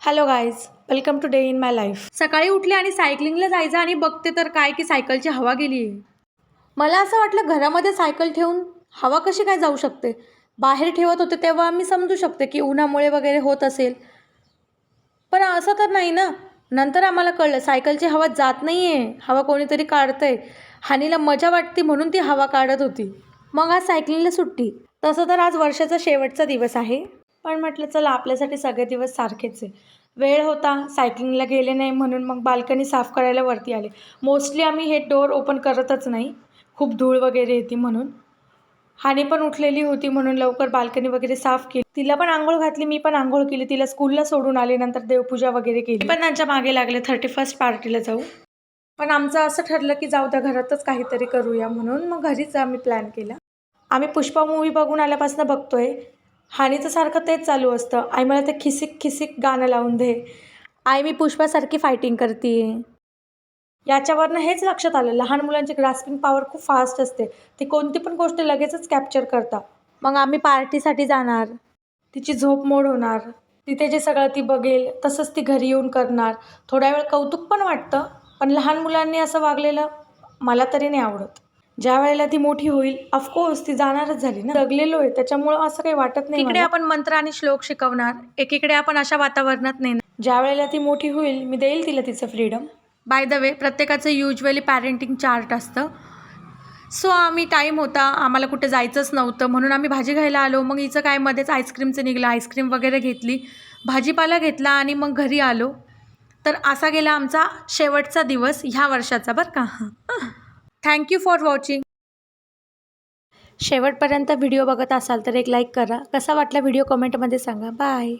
Hello guys, welcome to day in my life. सकाळी उठले आणि सायकलिंगला जायचं आणि बघते तर काय की सायकलची हवा गेली आहे. मला असं वाटलं घरामध्ये सायकल ठेवून हवा कशी काय जाऊ शकते. बाहेर ठेवत होते तेव्हा मी समजू शकते की उन्हामुळे वगैरे होत असेल, पण असं तर नाही ना. नंतर आम्हाला कळलं सायकलची हवा जात नाही आहे, हवा कोणीतरी काढतंय. हानीला मजा वाटते म्हणून ती हवा काढत होती. मग आज सायकलिंगला सुट्टी. तसं तर आज वर्षाचा शेवटचा दिवस आहे, पण म्हटलं चला आपल्यासाठी सगळे दिवस सारखेच आहे. वेळ होता, सायकलिंगला गेले नाही म्हणून मग बाल्कनी साफ करायला वरती आले. मोस्टली आम्ही हे डोअर ओपन करतच नाही, खूप धूळ वगैरे येते म्हणून. हानी पण उठलेली होती म्हणून लवकर बाल्कनी वगैरे साफ केली. तिला पण आंघोळ घातली, मी पण आंघोळ केली. तिला स्कूलला सोडून आले, नंतर देवपूजा वगैरे केली. पण त्यांच्या मागे लागले 31st पार्टीला जाऊ. पण आमचं असं ठरलं की जाऊ द्या, घरातच काहीतरी करूया म्हणून मग घरीच आम्ही प्लॅन केला. आम्ही पुष्पा मूवी बघून आल्यापासून बघतोय. हानीचं सारखं तेच चालू असतं, आई मला ते खिसिक खिसिक गाणं लावून दे, आई मी पुष्पासारखी फायटिंग करते. याच्यावरनं हेच लक्षात आलं, लहान मुलांची ग्रास्पिंग पॉवर खूप फास्ट असते. ती कोणती पण गोष्ट लगेचच कॅप्चर करतात. मग आम्ही पार्टीसाठी जाणार, तिची झोप मोड होणार, तिथे जे सगळं ती बघेल तसंच ती घरी येऊन करणार. थोड्या वेळ कौतुक पण वाटतं, पण लहान मुलांनी असं वागलेलं मला तरी नाही आवडत. ज्या वेळेला ती मोठी होईल, ऑफकोर्स ती जाणारच झाली ना. जगलेलो आहे त्याच्यामुळं असं काही वाटत नाही. इकडे आपण मंत्र आणि श्लोक शिकवणार, एकीकडे आपण अशा वातावरणात नाही. ज्या वेळेला ती मोठी होईल मी देईल तिला तिचं फ्रीडम. बाय द वे, प्रत्येकाचं युजली पॅरेंटिंग चार्ट असतं. सो आम्ही टाईम होता, आम्हाला कुठे जायचंच नव्हतं म्हणून आम्ही भाजी घ्यायला आलो. मग हिचं काय मध्येच आईस्क्रीमचं निघलं, आईस्क्रीम वगैरे घेतली, भाजीपाला घेतला आणि मग घरी आलो. तर असा गेला आमचा शेवटचा दिवस ह्या वर्षाचा बरं का. Thank you for watching. शेवटपर्यंत व्हिडिओ बघत असाल तर एक लाईक करा. कसा वाटला व्हिडिओ कमेंटमध्ये सांगा. बाय.